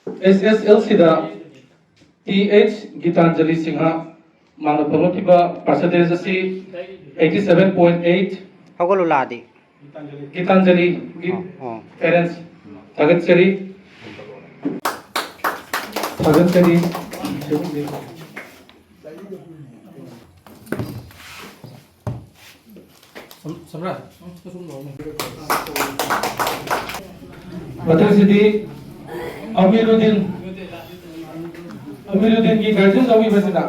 SSLC da TH Gitanjali Singha Mano Panotiba percentage asi 87.8 Hagolo ladi. Gitanjali parents Tagatsari Samra Batal City Amiruddin ki guardian Avi Basida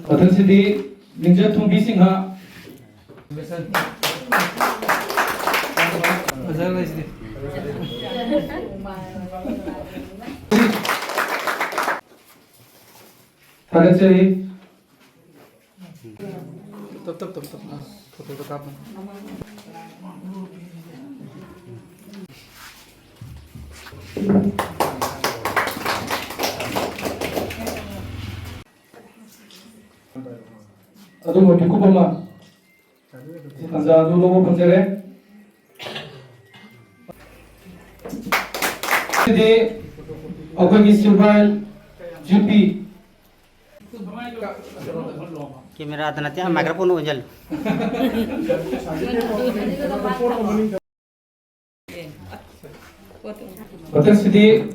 Batal City Ninja Tumbi Singha Tagatsari Tap foto kap Adu mo tiku pama Tanza adu logo panjere Jadi aku ni silver GP Kamera ada nanti mikrofon unjal. Batal City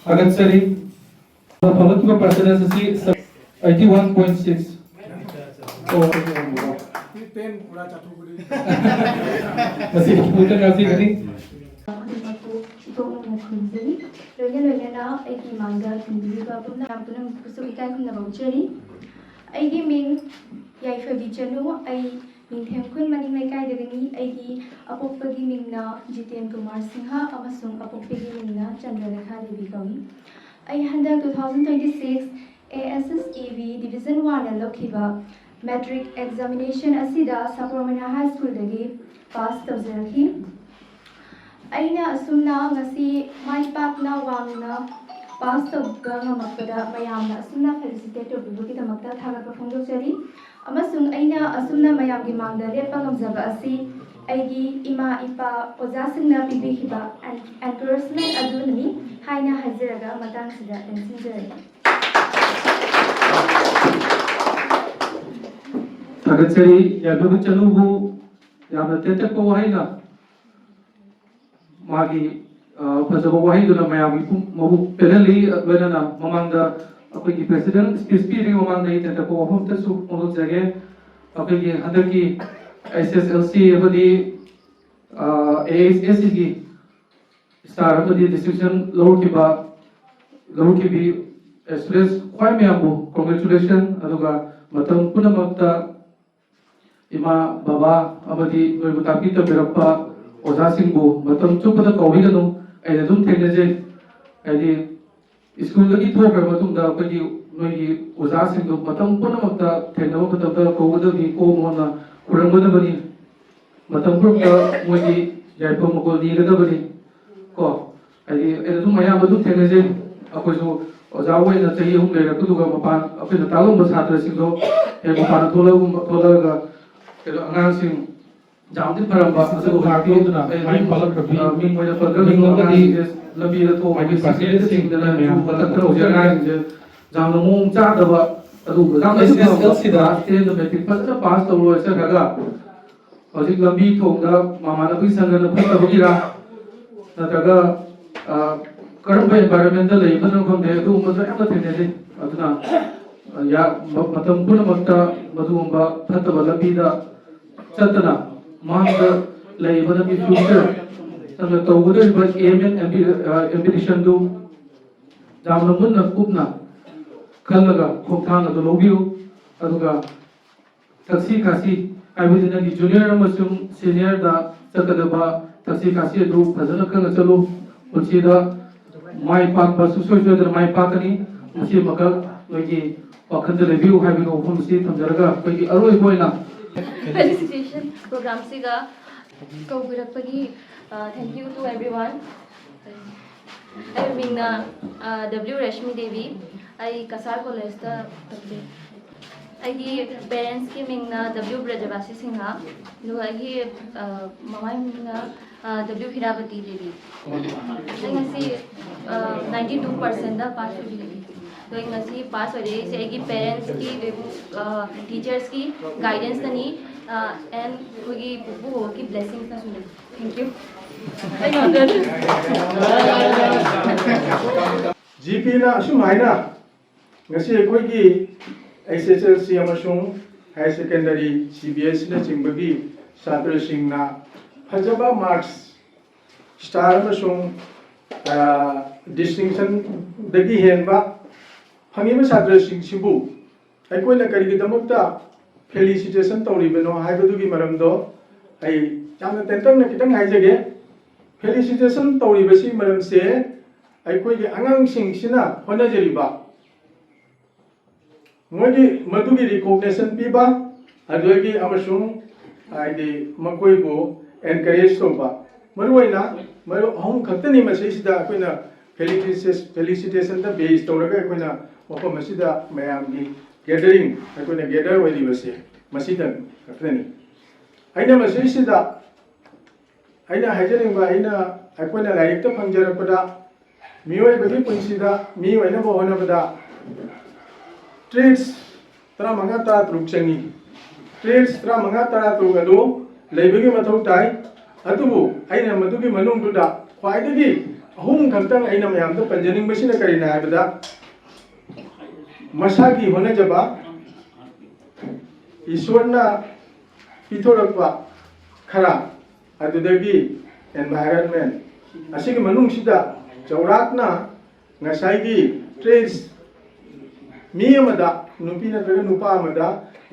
Agatsari Panotiba percentage asi 81.6 masih bukan kasih kali Loina aiki mangga kumbiba puna puna kusu ikai kumna bauchari aigi ming yaifabi chanu ai mingthem kun maning laikai dagani aigi apokpagi mingna Jiten Kumar Singha amasung apokpagi mingna Chandralekha Devi kawi ai handa 2026 ASSEV Division 1 lokhiba metric examination asida Sapramana High School dagi pass tawjaraki aina asumna ngasi mai pakna wangna pass tawga ngamakpada mayamna asumna felicitate tawbugi damakta thaga phongdokjari amasung aina asumna mayamgi mangda lepa ngamjaba asi aigi ima ipa ojasingna pibikhiba encouragement adunani haina hajiraga matang sida tensinjari Tagatsari yadubu chanubu yamna tete ko haina magi fazaba wahi duna mayami mabu penali wenana mamanda apagi president speech ring mamanda ite ko hom tasu mono jage apagi handaki SSLC abadi ASS gi star abadi decision low ki bi express khwai me ambu congratulation aduga matam punamakta ima baba abadi noibu tapi ta berapa Ojasingbu matam chupata kawiganu aina dum thengnaje adi school lagi thogra matungda apagi noigi ojasingdu matam punamakta thengnaba matamda kawgadagi ko mona kuranggadabani matam purta moigi jaipa mokol nigadabani ko adi aina dum mayam dum thengnaje akoisu ojawa ina chahi hum leirakuduga mapan apina talomba chhatra singdo he mapan tholaga kedo angangsing Jamdi Paramba, so Harvey, my Palaka, me with a Palaka, Labi, the Tom, I guess, sitting the Lamb, but the Crow, Jamamum Chadava, Elsida, in the Metic, but the past over Sagaga. Was it Labi Tonga, Mamma Pisan and the Patagira, Nataga, current environmental, even from there, who was everything, Aduna, Matam Punamata, Madumba, Patava Labida, Chatana. Master labor in the future. Some of the Toguda was aim and ambition to Jamnamun Kupna, Kalaga, Koptana, the Lobio, Aduga, Taxi Kasi. I was in the junior Muslim senior, the Sakadaba, Taxi Kasi, do Pazanaka Salo, Uchida, my papa, Susoja, my Pakani, Uchi Makal, Wagi, Wakanda review having a home seat from Jaraga, Wagi Aroi Boina. Felicitation program siga Kogurapagi. Thank you to everyone. I am W. Rashmi Devi. I Kasar College. Parents की मिंगना W ब्रजवासी Sinha ममाई मिंगना W हिरावती देवी 92% पास हुई तो पास हो रही से parents की teachers की guidance तनी and कोई पुपू की ब्लेसिंग्स ना सुनी thank you GP na asumhaina ngasi ekoi gi SSLC amasung high secondary CBS na chingbagi chatra singna phajaba marks star amasung distinction dagi henba phangiba chatra sing sibu ekoi na kari gi damakta felicitation tawribeno haibadu gi maramdo ai jamna tentang na kitang haijage felicitation tawribasi maram se अखोई आंगांसिंगसिना होनाजरिबा Modi मधुगी recognition पीबा अदोगी अमसुंग आइदि मकोइबो encourage तोबा मरुइना मरु अहम खक्तनी मसेसिदा अखोइना felicitation दा base तोरगा अखोइना मफम मसिदा मयामगी gathering अखोइना gather ओइलिबसे मसिदा खक्तनी आइना मसेसिदा आइना हाइजरिंगबा आइना अखोइना लाइरिकता फंगजरपदा मियोय बगी पुंसीदा मियोयना बोहनबदा ट्रेड्स तरा मंगा ता त्रुक चंगी ट्रेड्स तरा मंगा तरा त्रुक अदो लेबगी मथौ ताई अदुबु आइना मदुगी मनुंगदुदा ख्वाइदगी अहुम खंतंग आइना मयामदो पंजनिंग बसिना करिना हाबदा मसागी होनजबा ईश्वरना पिथोरकवा खरा अदुदगी एनवायरनमेंट असिगी मनुंगसिदा चौराकना ngसाइगी ट्रेड्स मी अमदा नुपी नत्रगा नुपा अमदा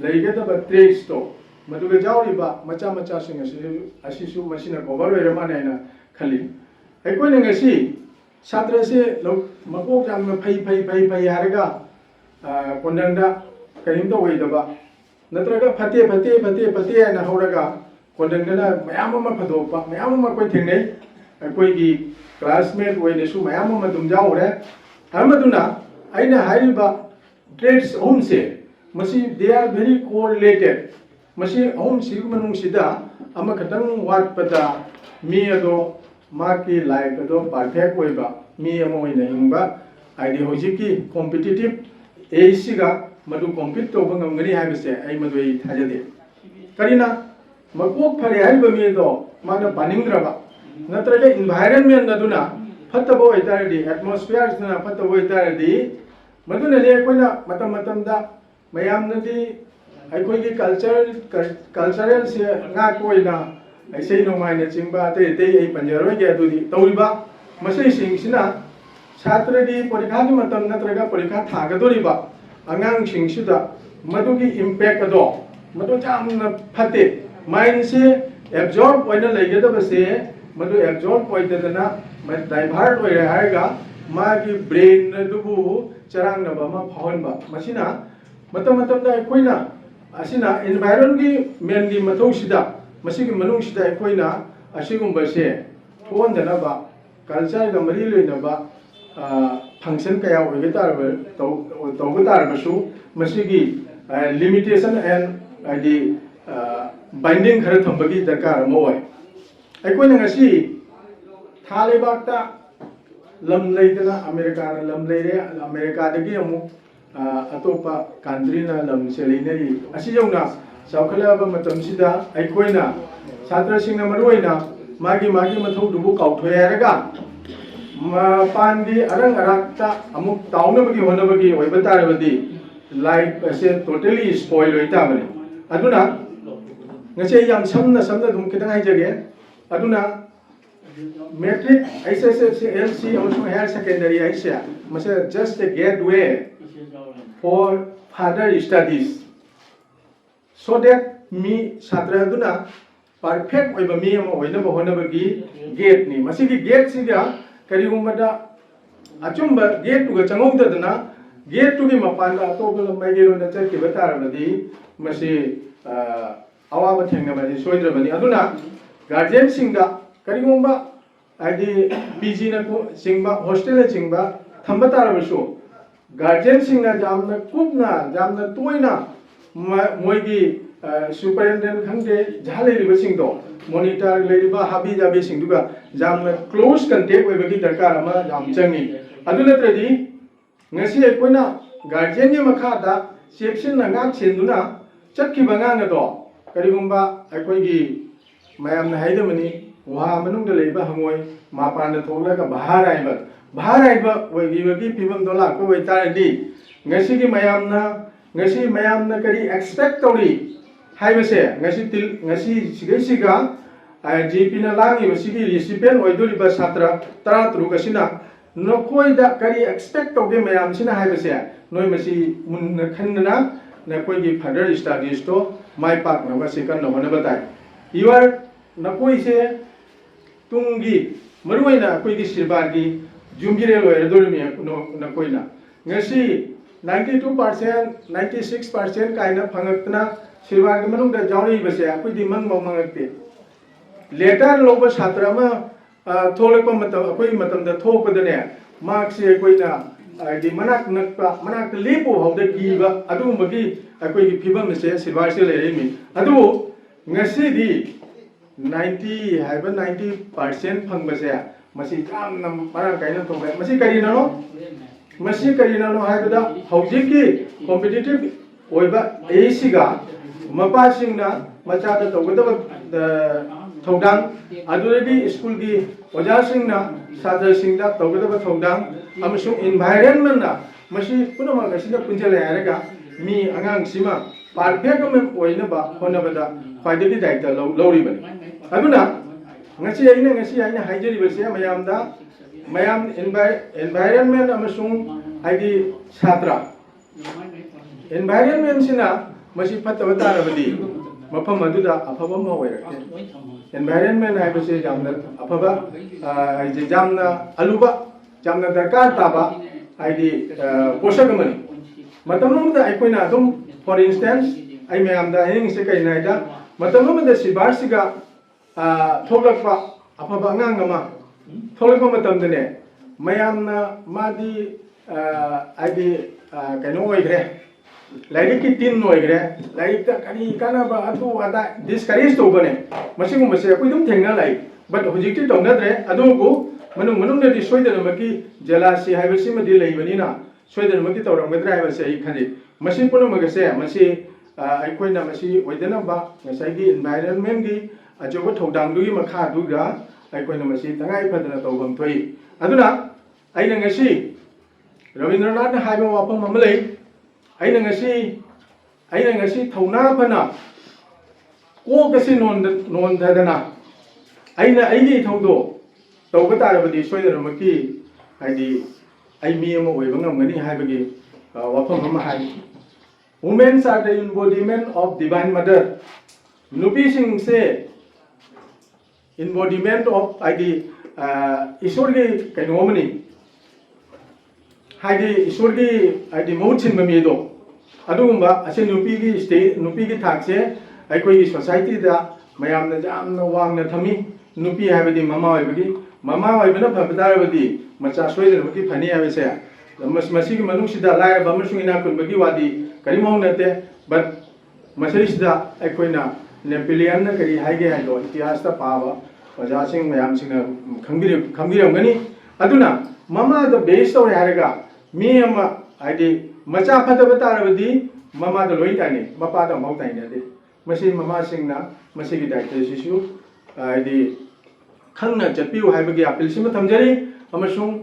लेगदबा ट्रेड्स तो मदुगा जाउरिबा मचा मचा सिंग असिसु मसिना कवर ओइरमानायना खली अखोइना ngasi छात्र से मकोक जाम फै फै फै फै हारगा कोंडंगदा करिमदा ओइदबा नत्रगा फते फते फते फते ना हौरगा कोंडंगना मयाम अमा फदोपा मयाम अमा कोइ थेंगनै अखोइगी क्लासमेट ओइनेसु मयाम अमा दुम जाउरे हमदुना आइना हारिबा ट्रेड्स अहुम से मसी दे आर वेरी कोरिलेटेड मसी अहुम सिग मनुंगसिदा अमा खतंग वाटपदा मी अदो माकी लाइफ अदो परफेक्ट ओइबा मी अमा ओइना हिंबा आइदि होजिकी कॉम्पिटिटिव एसिगा मदु कॉम्पिट तोबा ngamgani हाइबसे आई मदुई थाजदे करिना मकोक फरे हाइबा मी दो माना पानिंग्रबा नत्रगे एनवायरनमेंट नदुना फत्तबो ओइतारदि एटमॉस्फेयर ना फत्तबो ओइतारदि मदुना ले कोइना मतम मतमदा मयामनदि अखोइगी कल्चरल से nga कोइना ऐसे नोमाइना चिंबा ते ते ए पंजरोगे अदुदि तौरिबा मसै सिंगसिना छात्रदि परीक्षा की मतम नत्रगा परीक्षा थागदोरिबा अंगांग सिंगसिदा मदुगी इंपैक्ट अदो मदु जामना फते माइंड से एब्जॉर्ब ओइना लेगदबसे मदु एब्जॉर्ब ओइदना डाइवर्ट ओइरे हारगा मागी ब्रेन दुबु चरांगनबा मा फावनबा मसिना मतम मतमदा कोइना असिना एनवायरनमेंट की मेन की मथौसिदा मसिगी मनुंगसिदा कोइना असिगुंबसे थोंदनबा कल्चर गा मरी लेनबा फंक्शन कया ओइगे तारबा तौबा तारबसु मसिगी लिमिटेशन एंड आदि बाइंडिंग खर थंबगी दरकार मोय अखोइना ngasi थालेबाक्ता लम लेदना अमेरिका लम लेरे अमेरिका दगी अमु अतोपा कंट्री ना लम सेलिनरी असि जौना चौखलाबा मतमसिदा अखोइना छात्र सिंगना मरोइना मागी मागी मथौ दुबु काउथोयारगा पांदी अरंग अराक्ता अमुक ताउनबगी होनबगी ओइबा तारबदी लाइफ असे टोटली स्पॉइल ओइताबने अदुना ngase yam samna dum kitang haijage aduna metric SSLC also higher secondary asia mase just a gateway for further studies so that me chatra aduna perfect oiba me ama oina ba honabagi gate ni masigi gate siga karigumada achumba gate tu ga changongdadana gate tu gi mapanda atobala maigero na chaki batarabadi masi अवाब थेंगबदि सोइद्रबनि अदुना guardian सिंगा करिगुंबा आदि PG न को सिंगबा hostel न सिंगबा थंबा तारबसु गार्जियन सिंगना जामना कुबना जामना तोइना मोगी सुपरिटेंडेंट खंगे जहाँ लेरिबसिंगदो मॉनिटर लेरिबा हाबी जाबी सिंगदुगा जामना क्लोज कांटेक्ट ओइबगी दरकार अमा जाम चंगी अदु नत्रदि ngasi aikoina guardian ni makada section na ngak senduna chakki bangang do karigumba aikoi gi mayam na haidamani wa manung da leiba hangoi mapan da thogla ka baharai ba wagi wagi pibam dola ko wai taradi ngasi gi mayam na kari expect tori haibase ngasi siga GP na langi sigi recipient oidori ba satra tara tru kasina नोकोई दा करी expect तौगे ma'am सिना हाइबसे नोय मसी मुन खन्ना नकोई गी further studies तो my पाक न मसी कन होने बताय इवर नकोई से तुंगी मरुइना कोई गी सिरबार गी जुमगिरे लोय दोरमी नकोई ना ngasi 92% 96% काइना फंगतना सिरबार गी मनुंग दा जावरी बसे कोई दि मंग मंगते लेटर लोब छात्र मा थोलक मत थोपदने मार्क्से मनाक नक्पा मनाक लेपो हौदा कीबा अदुमगी अकोई फिबम से सिलवार से लेरेमी अदु ngasi 90 हाइबा 90% फंगबसे मसी काम नम मरा काइना थोबे मसी करिना नो हाइबदा हौजिकी कॉम्पिटिटिव ओइबा एसिगा मपासिंगना मचादा तौगदब थौदांग अदुरगी स्कूल की ओजा सिंगना सादर सिंगदा तौगदब थौदांग अमसु एनवायरनमेंट ना मसी पुनम गसिना पुंजले हारगा मी अंगांग सिमा परफेक्ट में ओइनबा होनबदा फाइदगी दायित्व लौरिबनि अदुना ngasi aina haijeriबसे मयाम एनवायरनमेंट अमसु आइदी छात्र एनवायरनमेंट सिना मसी फतब तारबदी मफम अदुदा अफबा म ओइरके एनवायरनमेंट हाइबसे जामना अफबा जामना अलुबा जामना दरकार ताबा आइदी पोषकमनि मतमनुमदा आइकोइना अदुम फॉर इंस्टेंस आई मयामदा हिंगसे कइनाइदा मतमनुमदा सिबारसिगा थोलकपा अफबा अंगांगमा थोलकपा मतमदने मयामना मादी आइदी कनो ओइग्रे लाइक की तीन ओइग्रे लाइक कनी कानाबा अदु अदा डिस्करेज तोबने मसिगुमसे अकोइदुम थेंगना लाई बट हुजिकति तौनद्रे अदुगु मनुंगदि सोइदनमकी जेलासी हाइबसि मदि लैबनिना सोइदनमकी तौरमगद्रा हाइबसे आई खनि मसि पुनमगसे मसि आइकोइना मसि ओइदनबा ngसाइगी एनवायरनमेंट गी अजोब थौदांगदुगी मखा दुगा आइकोइना मसि तंगाइ फदना तौबम थोइ अदुना आइना ngasi रविंद्रनाथ हाइबा वाफम अमलै आइना ngasi थौना फना को गसि नोन धदना आइना आइगी थौदो तौब तारबदि सोइदनमकी हाइदि आई मी अम ओइबा ngमगनि हाइबगी वाफम अम हाइ women's are the embodiment of divine mother नुपी सिंह से एम्बोडिमेंट ऑफ आइदि ईश्वर की कइनोमनि हाइदि ईश्वर की आइदि मौचिन ममीदो अदुगुम्बा असे नुपी की थाकसे आइकोई सोसाइटी दा मयामना जामना वांगना थमी नुपी हाइबदि ममा ओइबना फबदारबदि मचा सोइदनबकी फनी हाइबसे मसिगी मनुसिदा लायब अमसुंगिना कुनबगी वादी करिमौ नते बट मसरिसिदा आइकोइना नेपोलियन ना करी हाइगे हाइदो इतिहास ता पाबा प्रजासिंग मयामसिंगना खंबिरमगनी अदुना ममा द बेस तौरे हारगा मी अमा आइदि मचा फतब तारबदि ममा द लोइ ताइने मपा द मौ ताइने दे मसी ममा सिंगना मसीगी दायित्व सिसु आइदि खंगना चटपिउ हाइबगी appeal SIM थमजरी अमसुंग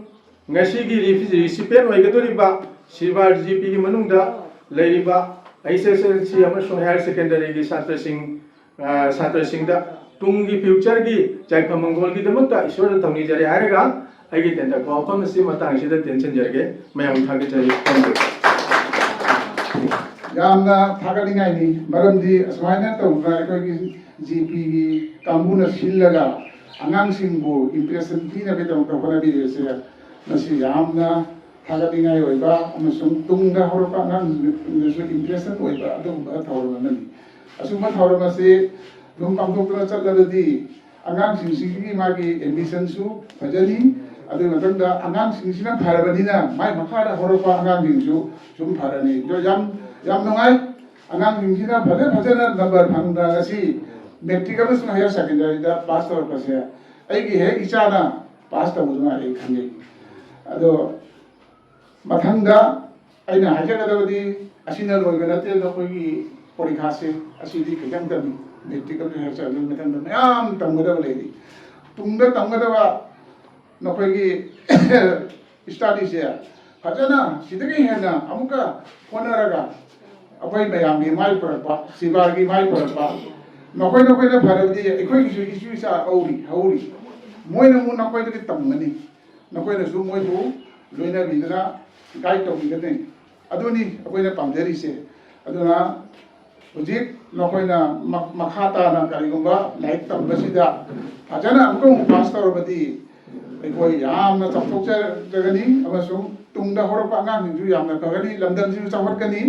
ngasiगी recipient ओइगदोरिबा Silwar GP की मनुंगदा लेरिबा एसएसएलसी अमसुंग हायर सेकेंडरी की छात्र सिंगदा तुंगी फ्यूचर की जायफा मंगोल की दमता ईश्वर थौनी जरे हारगा आइगी तेंदा कोफम सि मतांगसिदा टेंशन जरगे मयाम थागे जरी यामना थागलिंगाइनी मरमदी असमायना तौबा अखोगी जीपी की कामबुना सिल्लगा अंगांसिंगबो इंप्रेशन पीना बेदम तौबना बिरेसे नसी यामना थागलिंगाइ ओइबा अमसुंग तुंगा होरपा अंगांसु इंप्रेशन ओइबा अदुबा थौरमननि असुमा थौरमसे दुम पांथोकना चललदि अंगांसिंगी मागी एडमिशनसु फजनी अदु मतंदा अंगांसिंगसिना फारबनिना माइ मखादा होरपा अंगांसिंगसु सुम फारनी जो याम नोंगाइ ꯑꯉꯥꯡꯁꯤꯡꯁꯤꯅ ꯐꯖꯅ ꯅꯝꯕꯔ ꯐꯪꯗ ꯉꯁꯤ ꯃꯦꯇ꯭ꯔꯤꯛ ꯑꯃꯁꯨꯡ ꯍꯥꯌꯔ ꯁꯦꯀꯦꯟꯗꯔꯤꯗ ꯄꯥꯁ ꯇꯧꯔꯛꯄꯁꯦ ꯑꯩꯒꯤ ꯍꯦꯛ ꯏꯆꯥꯅ ꯄꯥꯁ ꯇꯧꯕꯗꯨꯅ ꯑꯩ ꯈꯪꯖꯩ ꯑꯗꯣ ꯃꯊꯪꯗ ꯑꯩꯅ ꯍꯥꯏꯖꯒꯗꯕꯗꯤ ꯑꯁꯤꯅ ꯂꯣꯏꯕ ꯅꯠꯇꯦ ꯅꯈꯣꯏꯒꯤ ꯄꯔꯤꯈꯥꯁꯦ ꯑꯁꯤꯗꯤ ꯈꯤꯇꯪ ꯇꯝꯃꯤ ꯃꯦꯇ꯭ꯔꯤꯛ ꯑꯃꯁꯨꯡ ꯍꯥꯌꯔ ꯁꯦꯀꯦꯟꯗꯔꯤ ꯃꯊꯪꯗ ꯃꯌꯥꯝ ꯇꯝꯒꯗꯕ ꯂꯩꯔꯤ ꯇꯨꯡꯗ ꯇꯝꯒꯗꯕ ꯅꯈꯣꯏꯒꯤ ꯁ꯭ꯇꯗꯤꯁꯦ ꯐꯖꯅ ꯁꯤꯗꯒꯤ ꯍꯦꯟꯅ ꯑꯃꯨꯛꯀ ꯍꯣꯠꯅꯔꯒ ꯑꯩꯈꯣꯏ ꯃꯌꯥꯝꯒꯤ ꯃꯥꯏ ꯄꯨꯔꯛꯄ ꯁꯤꯕꯥꯒꯤ ꯃꯥꯏ ꯄꯨꯔꯛꯄ ꯅꯈꯣꯏꯅ ꯐꯔꯕꯗꯤ ꯑꯩꯈꯣꯏꯒꯤꯁꯨ ꯏꯁꯨ ꯏꯆꯥ ꯍꯧꯔꯤ ꯃꯣꯏꯅ ꯑꯃꯨꯛ ꯅꯈꯣꯏꯗꯒꯤ ꯇꯝꯒꯅꯤ ꯅꯈꯣꯏꯅꯁꯨ ꯃꯣꯏꯕꯨ ꯂꯣꯏꯅꯕꯤꯗꯅ ꯒꯥꯏꯗ ꯇꯧꯕꯤꯒꯗꯣꯏꯅꯤ ꯑꯗꯨꯅꯤ ꯑꯩꯈꯣꯏꯅ ꯄꯥꯝꯖꯔꯤꯁꯦ ꯑꯗꯨꯅ ꯍꯧꯖꯤꯛ ꯅꯈꯣꯏꯅ ꯃꯈꯥ ꯇꯥꯅ ꯀꯔꯤꯒꯨꯝꯕ ꯂꯥꯏꯔꯤꯛ ꯇꯝꯕꯁꯤꯗ ꯐꯖꯅ ꯑꯃꯨꯛ ꯄꯥꯁ ꯇꯧꯔꯕꯗꯤ ꯑꯩꯈꯣꯏ ꯌꯥꯝꯅ ꯆꯥꯎꯊꯣꯛꯆꯒꯅꯤ ꯑꯃꯁꯨꯡ ꯇꯨꯡꯗ ꯍꯧꯔꯛꯄ ꯑꯉꯥꯡꯁꯤꯡꯁꯨ ꯌꯥꯝꯅ ꯐꯒꯅꯤ ꯂꯝꯗꯝꯁꯤꯁꯨ ꯆꯥꯎꯈꯠꯀꯅꯤ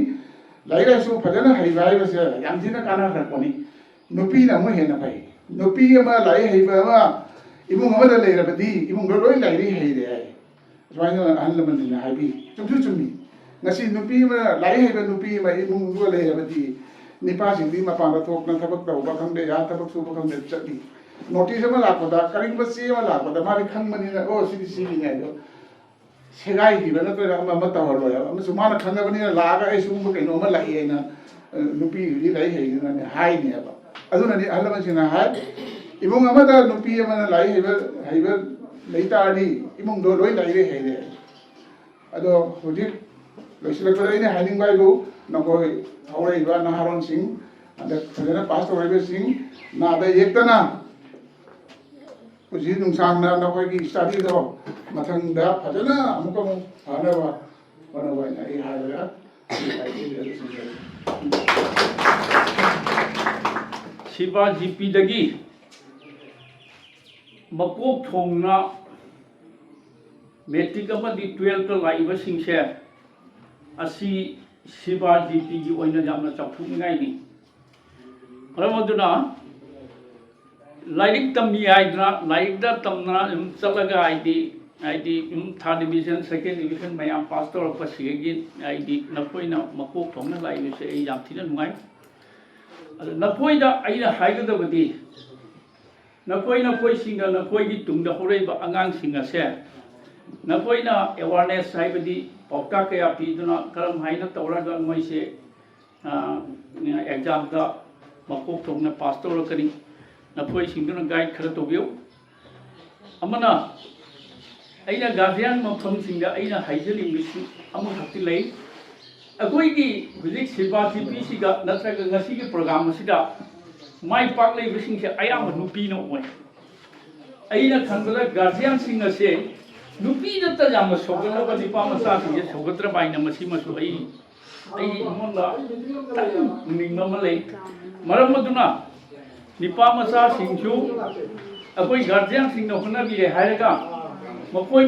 ꯂꯥꯏꯔꯤꯛ ꯂꯥꯏꯁꯨ ꯐꯖꯅ ꯍꯩꯕ ꯍꯥꯏꯕꯁꯦ ꯌꯥꯝ ꯊꯤꯅ ꯀꯥꯟꯅꯈ꯭ꯔꯄꯣꯠꯅꯤ ꯅꯨꯄꯤꯅ ꯑꯃꯨꯛ ꯍꯦꯟꯅ ꯐꯩ ꯅꯨꯄꯤ ꯑꯃ ꯂꯥꯏꯔꯤꯛ ꯍꯩꯕ ꯑꯃ ꯏꯃꯨꯡ ꯑꯃꯗ ꯂꯩꯔꯕꯗꯤ ꯏꯃꯨꯡꯗ ꯂꯣꯏ ꯂꯥꯏꯔꯤꯛ ꯍꯩꯔꯦ ꯍꯥꯏ ꯑꯁꯨꯃꯥꯏꯅ ꯑꯍꯜ ꯂꯃꯟꯁꯤꯡꯅ ꯍꯥꯏꯕꯤ ꯆꯨꯝꯁꯨ ꯆꯨꯝꯃꯤ ꯉꯁꯤ ꯅꯨꯄꯤ ꯑꯃ ꯂꯥꯏꯔꯤꯛ ꯍꯩꯕ ꯅꯨꯄꯤ ꯑꯃ ꯏꯃꯨꯡꯗꯨꯒ ꯂꯩꯔꯕꯗꯤ ꯅꯤꯄꯥꯁꯤꯡꯗꯤ ꯃꯄꯥꯟꯗ ꯊꯣꯛꯅ ꯊꯕꯛ ꯇꯧꯕ ꯈꯪꯗꯦ ꯊꯕꯛ ꯁꯨꯕ ꯈꯪꯗꯦ ꯆꯠꯂꯤ ꯅꯣꯇꯤꯁ ꯑꯃ ꯂꯥꯛꯄꯗ ꯀꯔꯤꯒꯨꯝꯕ ꯆꯦ ꯑꯃ ꯂꯥꯛꯄꯗ ꯃꯥꯗꯤ ꯈꯪꯕꯅꯤꯅ ꯑꯣ ꯁꯤꯗꯤ ꯁꯤꯒꯤꯅꯦ ꯍꯥꯏꯗꯣ ꯁꯦꯒꯥꯏꯈꯤꯕ ꯅꯠꯇ꯭ꯔꯒ ꯑꯃ ꯇꯧꯍꯜꯂꯣꯏ ꯑꯃꯁꯨꯡ ꯃꯥꯅ ꯈꯪꯉꯕꯅꯤꯅ ꯂꯥꯛꯑꯒ ꯑꯩ ꯁꯤꯒꯨꯝꯕ ꯀꯩꯅꯣ ꯑꯃ ꯂꯥꯛꯏ ꯍꯥꯏꯅ ꯅꯨꯄꯤꯗꯨꯗꯤ ꯂꯥꯏꯔꯤꯛ ꯍꯩꯗꯅꯅꯦ ꯍꯥꯏꯅꯦꯕ ꯑꯗꯨꯅꯗꯤ ꯑꯍꯜ ꯂꯃꯟꯁꯤꯡꯅ ꯍꯥꯏ ꯏꯃꯨꯡ ꯑꯃꯗ ꯅꯨꯄꯤ ꯑꯃꯅ ꯂꯥꯏꯔꯤꯛ ꯍꯩꯕ ꯂꯩ ꯇꯥꯔꯗꯤ ꯏꯃꯨꯡꯗꯣ ꯂꯣꯏ ꯂꯥꯏꯔꯤꯛ ꯍꯩꯔꯦ ꯑꯗꯣ ꯍꯧꯖꯤꯛ ꯂꯣꯏꯁꯤꯜꯂꯛꯄꯗ ꯑꯩꯅ ꯍꯥꯏꯅꯤꯡꯕ ꯍꯥꯏꯕꯨ ꯅꯈꯣꯏ ꯍꯧꯔꯛꯏꯕ ꯅꯍꯥꯔꯣꯟꯁꯤꯡ ꯍꯟꯗꯛ ꯐꯖꯅ ꯄꯥꯁ ꯇꯧꯔꯛꯏꯕꯁꯤꯡ ꯅꯥꯗ ꯌꯦꯛꯇꯅ ꯄꯨꯟꯁꯤ ꯅꯨꯡꯁꯥꯡꯅ ꯅꯈꯣꯏꯒꯤ ꯁ꯭ꯇꯗꯤꯗꯣ ꯃꯊꯪꯗ ꯐꯖꯅ ꯑꯃꯨꯛ ꯐꯅꯕ ꯍꯣꯠꯅꯕ ꯍꯥꯏꯅ ꯑꯩ ꯍꯥꯏꯔꯒ ꯁꯤꯕꯥ ꯖꯤꯄꯤꯗꯒꯤ ꯃꯀꯣꯛ ꯊꯣꯡꯅ ꯃꯦꯇ꯭ꯔꯤꯛ ꯑꯃꯗꯤ 12ꯇ ꯂꯥꯛꯏꯕꯁꯤꯡꯁꯦ ꯑꯁꯤ ꯁꯤꯕꯥ ꯖꯤꯄꯤꯒꯤ ꯑꯣꯏꯅ ꯌꯥꯝꯅ ꯆꯥꯎꯊꯣꯛꯅꯤꯡꯉꯥꯏꯅꯤ ꯃꯔꯝ ꯑꯗꯨꯅ ꯂꯥꯏꯔꯤꯛ ꯇꯝꯃꯤ ꯍꯥꯏꯗꯅ ꯂꯥꯏꯔꯤꯛꯇ ꯇꯝꯅ ꯑꯗꯨꯝ ꯆꯠꯂꯒ ꯍꯥꯏꯗꯤ ꯊꯥꯔꯠ ꯗꯤꯕꯤꯖꯟ ꯁꯦꯀꯦꯟ ꯗꯤꯕꯤꯖꯟ ꯃꯌꯥꯝ ꯄꯥꯁ ꯇꯧꯔꯛꯄꯁꯤꯒꯤ ꯅꯈꯣꯏꯅ ꯃꯀꯣꯛ ꯊꯣꯡꯅ ꯂꯥꯛꯏꯕꯁꯦ ꯑꯩ ꯌꯥꯝ ꯊꯤꯅ ꯅꯨꯡꯉꯥꯏ ꯑꯗꯨ ꯅꯈꯣꯏꯗ ꯑꯩꯅ ꯍꯥꯏꯒꯗꯕꯗꯤ ꯅꯈꯣꯏꯁꯤꯡꯅ ꯅꯈꯣꯏꯒꯤ ꯇꯨꯡꯗ ꯍꯧꯔꯛꯏꯕ ꯑꯉꯥꯡꯁꯤꯡ ꯑꯁꯦ ꯅꯈꯣꯏꯅ ꯑꯦꯋꯥꯔꯅꯦꯁ ꯍꯥꯏꯕꯗꯤ ꯄꯥꯎꯇꯥꯛ ꯀꯌా ꯄꯤꯗꯨꯅ ꯀꯔꯝ ꯍꯥꯏꯅ ꯇꯧꯔꯒ ꯃꯣꯏꯁꯦ ꯑꯦꯛꯖꯥꯝꯗ ꯃꯀꯣꯛ ꯊꯣꯡꯅ ꯄꯥꯁ ꯇꯧꯔꯛꯀꯅꯤ ꯅꯈꯣꯏꯁꯤꯡꯗꯨꯅ ꯒꯥꯏꯗ ꯈꯔ ꯇꯧꯕꯤꯌꯨ ꯑꯃꯅ ꯑꯩꯅ ꯒꯥꯔꯖꯤꯌꯥꯟ ꯃꯐꯝꯁꯤꯡꯗ ꯑꯩꯅ ꯍꯥꯏꯖꯅꯤꯡꯕꯁꯤ ꯑꯃꯈꯛꯇꯤ ꯂꯩ ꯑꯩꯈꯣꯏꯒꯤ ꯍꯧꯖꯤꯛ ꯁꯤꯕꯥ ꯖꯤꯄꯤꯁꯤꯒ ꯅꯠꯇ꯭ꯔꯒ ꯉꯁꯤꯒꯤ ꯄ꯭ꯔꯣꯒ꯭ꯔꯥꯝ ꯑꯁꯤꯗ ꯃꯥꯏ ꯄꯥꯛꯂꯤꯕꯁꯤꯡꯁꯦ ꯑꯌꯥꯝꯕ ꯅꯨꯄꯤꯅ ꯑꯣꯏ ꯑꯩꯅ ꯈꯟꯕꯗ ꯒꯥꯔꯖꯤꯌꯥꯟꯁꯤꯡ ꯑꯁꯦ ꯅꯨꯄꯤꯗꯇ ꯌꯥꯝꯅ ꯁꯧꯒꯠꯂꯕ ꯅꯤꯄꯥ ꯃꯆꯥꯁꯤꯡꯁꯦ ꯁꯧꯒꯠꯇ꯭ꯔꯕ ꯍꯥꯏꯅ ꯃꯁꯤꯃꯁꯨ ꯑꯩ ꯑꯩꯉꯣꯟꯗ ꯎꯅꯤꯡꯕ ꯑꯃ ꯂꯩ ꯃꯔꯝ ꯑꯗꯨꯅ ꯅꯤꯄꯥ ꯃꯆꯥꯁꯤꯡꯁꯨ ꯑꯩꯈꯣई गार्जियन होनाबीरे मकोई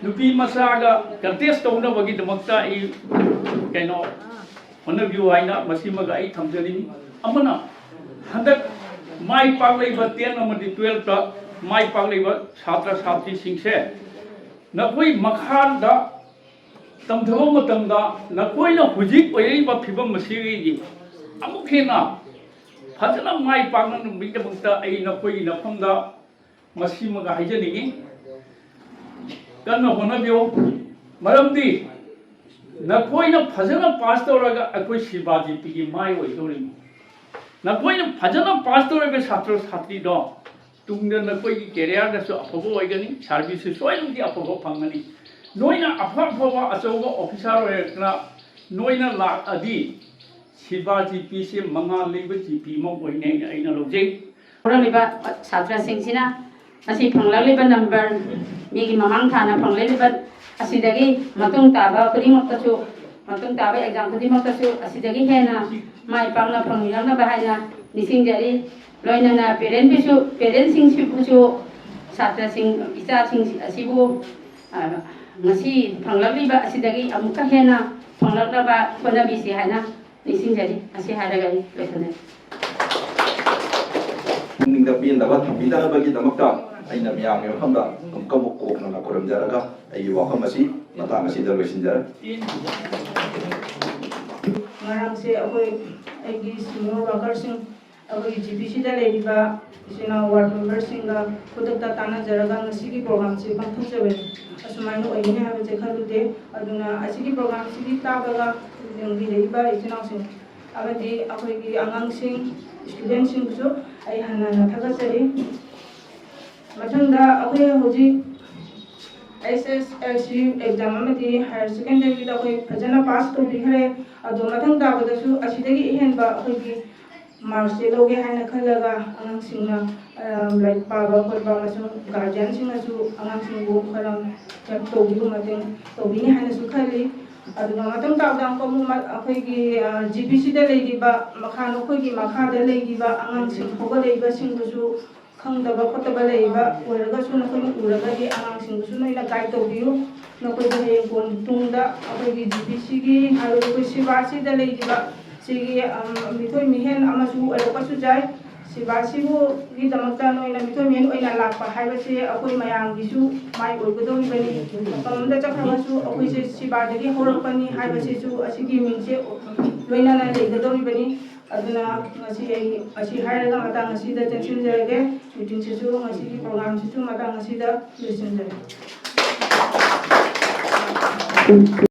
नुपी मचागा कंटेस्ट तौनबगीदमक्ता कनो होनाबियु हाइना मसिमगा आई थमजरिनी अमना हंदक माई पागलेबा 10 अमदि 12 ता माई पागलेबा छात्र छात्री सिंगसे नकोई मखादा तमथबो मतमदा नकोइना हुजिक ओइरिबा फिबम मसिगी अमुखेना फजना माई पागना नुबिदमक्ता आई नकोई नफमदा मसिमगा हाइजनिगी कन्ना होनाबियो मरमदी नकोइना फजना पास तौरगा अकोई शिवाजी पिगी माई ओइदोरिनी नकोइना फजना पास तौरबे छात्र छात्री दो तुंगना नकोई कैरियर दसो अफबो ओइगनी सर्विस सोइनदी अफबो फंगनी नोइना अफबवा अचौबा ऑफिसर ओइरना नोइना लाख अदी शिवाजी पी से मंगा लेबे जीपी मो ओइने आइना लोजे होरलिबा छात्र सिंगसिना असि फंगलालिबा नंबर मेगी ममांग थाना फंगलालिबा असिदगी मतुंग ताबा कुदिमक्तसु मतुंग ताबा एग्जाम कुदिमक्तसु असिदगी हेना माइ पांगना फंगिलांना बाहायना निसिंगजरी लोइनाना पेरेंट सिंगसिबुसु छात्र सिंग इचा सिंग असिबु ngasi फंगलालिबा असिदगी अमुका हेना फंगलाबा कोनाबिसि हायना निसिंगजरी असि हायरागा लोइसने ning da bin da ba bi da ba gi da makta aina miyam me kham da kam ko na koram jaraga ai wa kham asi mata ngasi da loisin jara ngarangse akoi aigi senior workers sing akoi GPC da leiba isina ward members singa khudakta tana jaraga ngasigi program se pangthakjabe asumai no oine ha je khalude aduna asigi program sigi tabaga ngi leiba isina sing abadi akoi gi angang sing student sing so ai hanana thagachari mathangda akoi hoji SSLC exam amati higher secondary da koi fajana pass to bihare ado mathang ta badasu asidagi henba koi gi marks se loge haina khalaga anang singna like paba khotba masung guardian singna su anang singbu kharam chap to bi mateng to bini haina su khali ado mathang ta dang ko mu koi gi GPC da legi ba makha no koi gi makha da legi ba anang sing hoga leiba singbu su khangdaba khotaba leiba oraga su na koi uraga gi anang sing su noina guide to biu no koi gi heng kon tungda akoi gi GPC gi haru koi sibasi da legi ba sigi mithoi mihen amasu araga su jai sibasi bu gi damakta noina mithoi mihen oina lakpa haiba se akoi mayang gi su mai orgodo gi bani kamda chakha su akoi se sibadi gi horakpani haiba se su asigi mingse loina na leigodo gi bani aduna ngasi asi hairaga matang ngasi da tension jarage meeting se su ngasi ki program se su matang ngasi da listen jarage